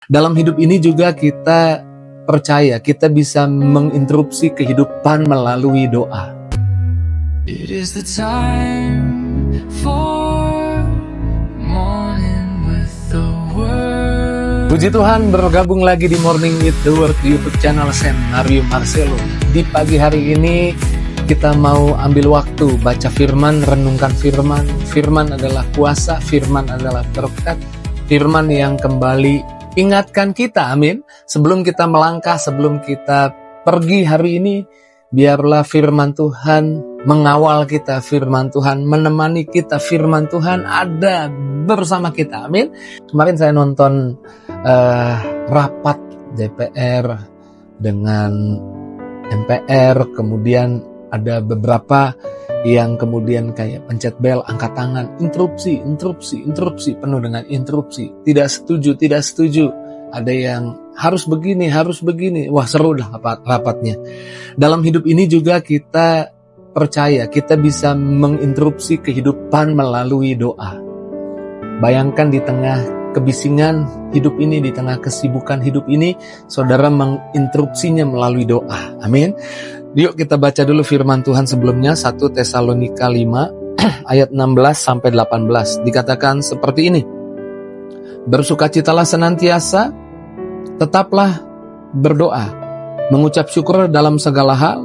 Dalam hidup ini juga kita percaya kita bisa menginterupsi kehidupan melalui doa. It is the time for morning with the word. Puji Tuhan, bergabung lagi di Morning with the Word YouTube channel Senario Marcelo. Di pagi hari ini kita mau ambil waktu baca firman, renungkan firman. Firman adalah kuasa, firman adalah berkat, firman yang kembali ingatkan kita, amin. Sebelum kita melangkah, sebelum kita pergi hari ini, biarlah firman Tuhan mengawal kita, firman Tuhan menemani kita, firman Tuhan ada bersama kita, amin. Kemarin saya nonton rapat DPR dengan MPR, kemudian ada beberapa yang kemudian kayak pencet bel, angkat tangan, interupsi, penuh dengan interupsi. Tidak setuju. Ada yang harus begini. Wah, seru dah rapatnya. Dalam hidup ini juga kita percaya kita bisa menginterupsi kehidupan melalui doa. Bayangkan di tengah kebisingan hidup ini, di tengah kesibukan hidup ini, saudara menginterupsinya melalui doa. Amin. Yuk kita baca dulu firman Tuhan sebelumnya, 1 Tesalonika 5 ayat 16 sampai 18. Dikatakan seperti ini. Bersukacitalah senantiasa, tetaplah berdoa, mengucap syukur dalam segala hal,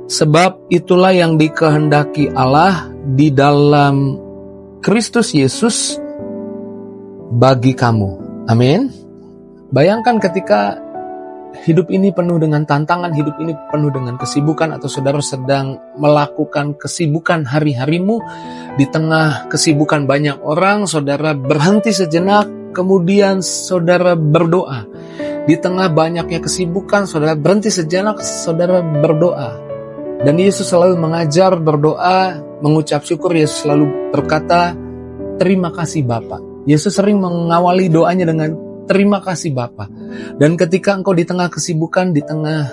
sebab itulah yang dikehendaki Allah di dalam Kristus Yesus bagi kamu. Amin. Bayangkan ketika hidup ini penuh dengan tantangan, hidup ini penuh dengan kesibukan, atau saudara sedang melakukan kesibukan hari-harimu, di tengah kesibukan banyak orang, saudara berhenti sejenak, kemudian saudara berdoa. Di tengah banyaknya kesibukan, saudara berhenti sejenak, saudara berdoa. Dan Yesus selalu mengajar berdoa, mengucap syukur. Yesus selalu berkata, terima kasih Bapa. Yesus sering mengawali doanya dengan terima kasih Bapa. Dan ketika engkau di tengah kesibukan, di tengah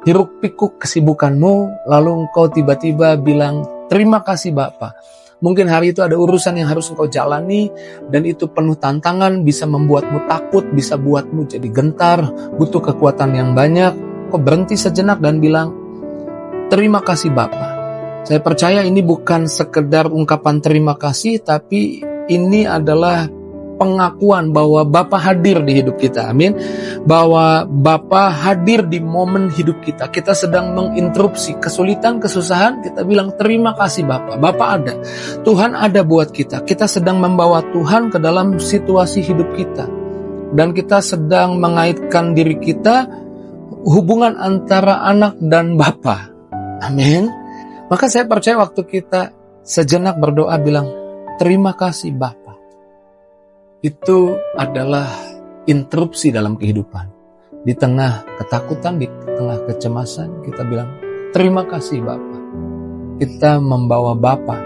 hiruk pikuk kesibukanmu, lalu engkau tiba-tiba bilang terima kasih Bapa. Mungkin hari itu ada urusan yang harus engkau jalani, dan itu penuh tantangan, bisa membuatmu takut, bisa buatmu jadi gentar, butuh kekuatan yang banyak. Kau berhenti sejenak dan bilang terima kasih Bapa. Saya percaya ini bukan sekedar ungkapan terima kasih, tapi ini adalah pengakuan bahwa Bapa hadir di hidup kita, amin. Bahwa Bapa hadir di momen hidup kita. Kita sedang menginterupsi kesulitan, kesusahan, kita bilang terima kasih Bapa. Bapa ada, Tuhan ada buat kita. Kita sedang membawa Tuhan ke dalam situasi hidup kita. Dan kita sedang mengaitkan diri kita, hubungan antara anak dan Bapa, amin. Maka saya percaya waktu kita sejenak berdoa bilang terima kasih Bapa, itu adalah interupsi dalam kehidupan. Di tengah ketakutan, di tengah kecemasan, kita bilang, terima kasih Bapa. Kita membawa Bapa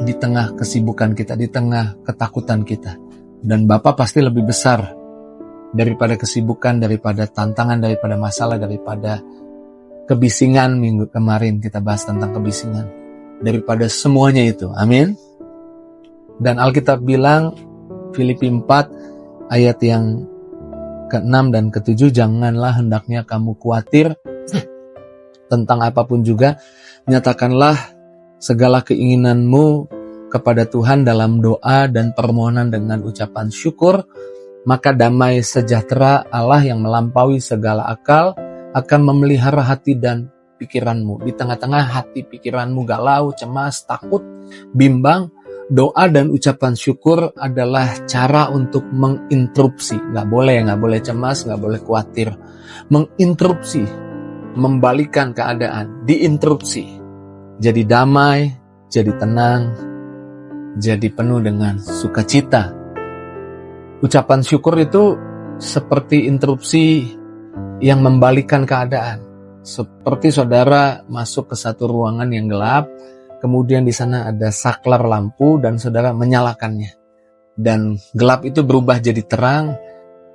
di tengah kesibukan kita, di tengah ketakutan kita. Dan Bapa pasti lebih besar daripada kesibukan, daripada tantangan, daripada masalah, daripada kebisingan. Minggu kemarin kita bahas tentang kebisingan. Daripada semuanya itu, amin. Dan Alkitab bilang, Filipi 4 ayat yang ke-6 dan ke-7, janganlah hendaknya kamu khawatir tentang apapun juga, nyatakanlah segala keinginanmu kepada Tuhan dalam doa dan permohonan dengan ucapan syukur, maka damai sejahtera Allah yang melampaui segala akal akan memelihara hati dan pikiranmu. Di tengah-tengah hati pikiranmu galau, cemas, takut, bimbang, doa dan ucapan syukur adalah cara untuk menginterupsi. Gak boleh cemas, gak boleh khawatir. Menginterupsi, membalikan keadaan, diinterupsi. Jadi damai, jadi tenang, jadi penuh dengan sukacita. Ucapan syukur itu seperti interupsi yang membalikan keadaan. Seperti saudara masuk ke satu ruangan yang gelap, kemudian di sana ada saklar lampu dan saudara menyalakannya. Dan gelap itu berubah jadi terang.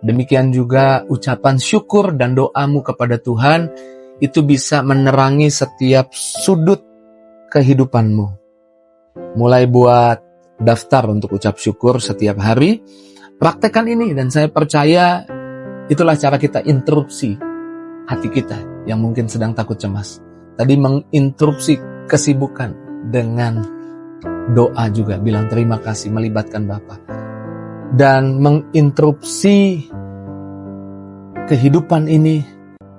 Demikian juga ucapan syukur dan doamu kepada Tuhan itu bisa menerangi setiap sudut kehidupanmu. Mulai buat daftar untuk ucap syukur setiap hari, Praktekkan ini dan saya percaya itulah cara kita interupsi hati kita yang mungkin sedang takut cemas. Tadi menginterupsi kesibukan dengan doa juga, bilang terima kasih, melibatkan Bapa. Dan menginterupsi kehidupan ini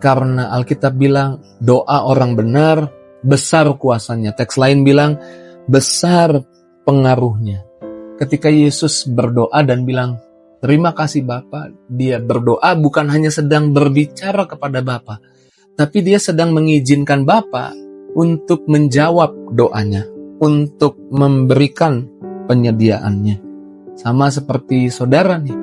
karena Alkitab bilang doa orang benar besar kuasanya. Teks lain bilang besar pengaruhnya. Ketika Yesus berdoa dan bilang terima kasih Bapa, dia berdoa bukan hanya sedang berbicara kepada Bapa, tapi dia sedang mengizinkan Bapa untuk menjawab doanya, untuk memberikan penyediaannya. Sama seperti saudara nih,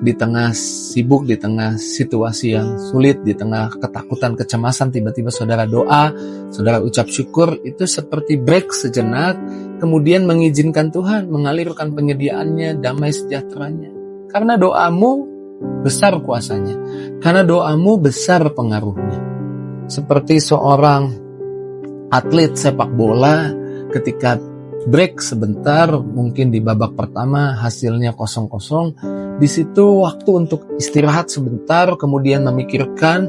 di tengah sibuk, di tengah situasi yang sulit, di tengah ketakutan, kecemasan, tiba-tiba saudara doa, saudara ucap syukur, itu seperti break sejenak, kemudian mengizinkan Tuhan mengalirkan penyediaannya, damai sejahteranya. Karena doamu besar kuasanya, karena doamu besar pengaruhnya. Seperti seorang atlet sepak bola ketika break sebentar, mungkin di babak pertama hasilnya 0-0, di situ waktu untuk istirahat sebentar, kemudian memikirkan,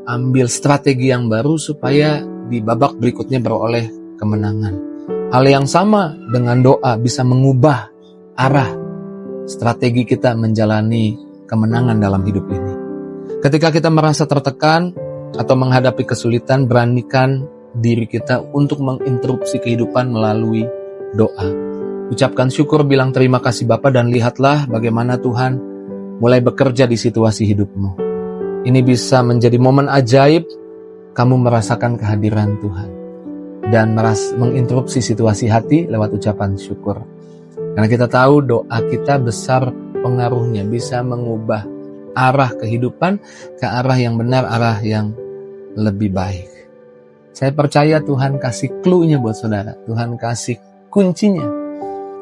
ambil strategi yang baru supaya di babak berikutnya beroleh kemenangan. Hal yang sama dengan doa bisa mengubah arah strategi kita menjalani kemenangan dalam hidup ini. Ketika kita merasa tertekan atau menghadapi kesulitan, beranikan diri kita untuk menginterupsi kehidupan melalui doa. Ucapkan syukur, bilang terima kasih Bapa, dan lihatlah bagaimana Tuhan mulai bekerja di situasi hidupmu. Ini bisa menjadi momen ajaib kamu merasakan kehadiran Tuhan dan menginterupsi situasi hati lewat ucapan syukur. Karena kita tahu doa kita besar pengaruhnya, bisa mengubah arah kehidupan ke arah yang benar, arah yang lebih baik. Saya percaya Tuhan kasih clue-nya buat saudara. Tuhan kasih kuncinya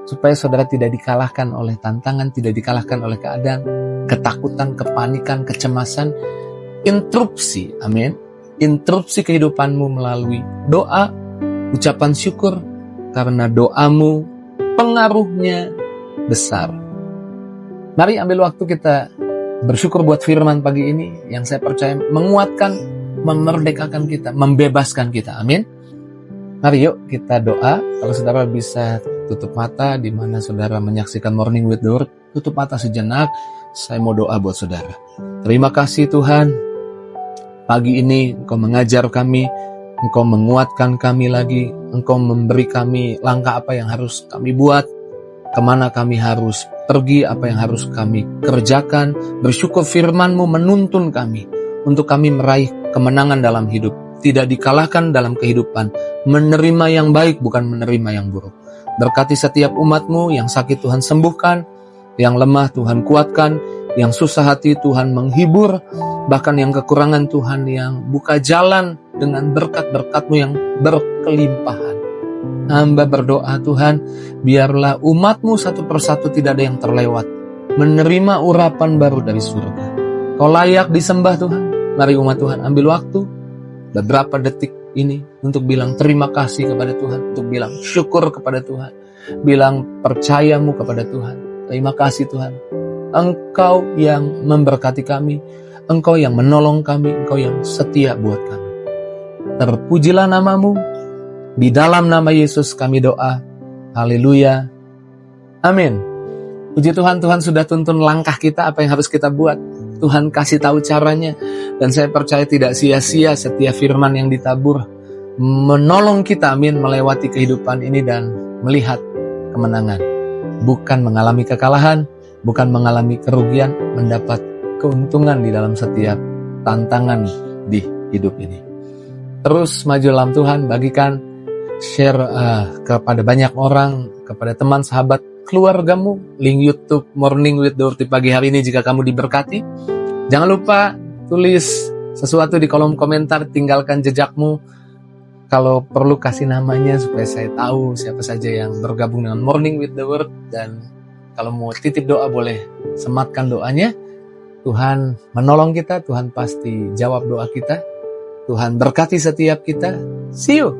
supaya saudara tidak dikalahkan oleh tantangan, tidak dikalahkan oleh keadaan, ketakutan, kepanikan, kecemasan. Interupsi, amin. Interupsi kehidupanmu melalui doa, ucapan syukur, karena doamu pengaruhnya besar. Mari ambil waktu kita bersyukur buat firman pagi ini yang saya percaya menguatkan, memerdekakan kita, membebaskan kita. Amin. Mari yuk kita doa. Kalau saudara bisa tutup mata di mana saudara menyaksikan Morning with the Word, tutup mata sejenak. Saya mau doa buat saudara. Terima kasih Tuhan. Pagi ini Engkau mengajar kami, Engkau menguatkan kami lagi, Engkau memberi kami langkah apa yang harus kami buat, kemana kami harus pergi, apa yang harus kami kerjakan. Bersyukur firman-Mu menuntun kami untuk kami meraih kemenangan dalam hidup, tidak dikalahkan dalam kehidupan, menerima yang baik bukan menerima yang buruk. Berkati setiap umat-Mu, yang sakit Tuhan sembuhkan, yang lemah Tuhan kuatkan, yang susah hati Tuhan menghibur, bahkan yang kekurangan Tuhan yang buka jalan dengan berkat-berkat-Mu yang berkelimpahan. Hamba berdoa Tuhan, biarlah umat-Mu satu persatu tidak ada yang terlewat, menerima urapan baru dari surga. Kau layak disembah Tuhan. Mari umat Tuhan ambil waktu beberapa detik ini untuk bilang terima kasih kepada Tuhan, untuk bilang syukur kepada Tuhan, bilang percayamu kepada Tuhan. Terima kasih Tuhan, Engkau yang memberkati kami, Engkau yang menolong kami, Engkau yang setia buat kami. Terpujilah nama-Mu, di dalam nama Yesus kami doa. Haleluya. Amin. Puji Tuhan, Tuhan sudah tuntun langkah kita, apa yang harus kita buat. Tuhan kasih tahu caranya, dan saya percaya tidak sia-sia setiap firman yang ditabur menolong kita, amin, melewati kehidupan ini dan melihat kemenangan. Bukan mengalami kekalahan, bukan mengalami kerugian, mendapat keuntungan di dalam setiap tantangan di hidup ini. Terus maju dalam Tuhan, bagikan, share kepada banyak orang, kepada teman, sahabat, keluargamu, link YouTube Morning with the Word di pagi hari ini jika kamu diberkati. Jangan lupa tulis sesuatu di kolom komentar, tinggalkan jejakmu. Kalau perlu kasih namanya supaya saya tahu siapa saja yang bergabung dengan Morning with the Word. Dan kalau mau titip doa boleh sematkan doanya. Tuhan menolong kita, Tuhan pasti jawab doa kita. Tuhan berkati setiap kita. See you.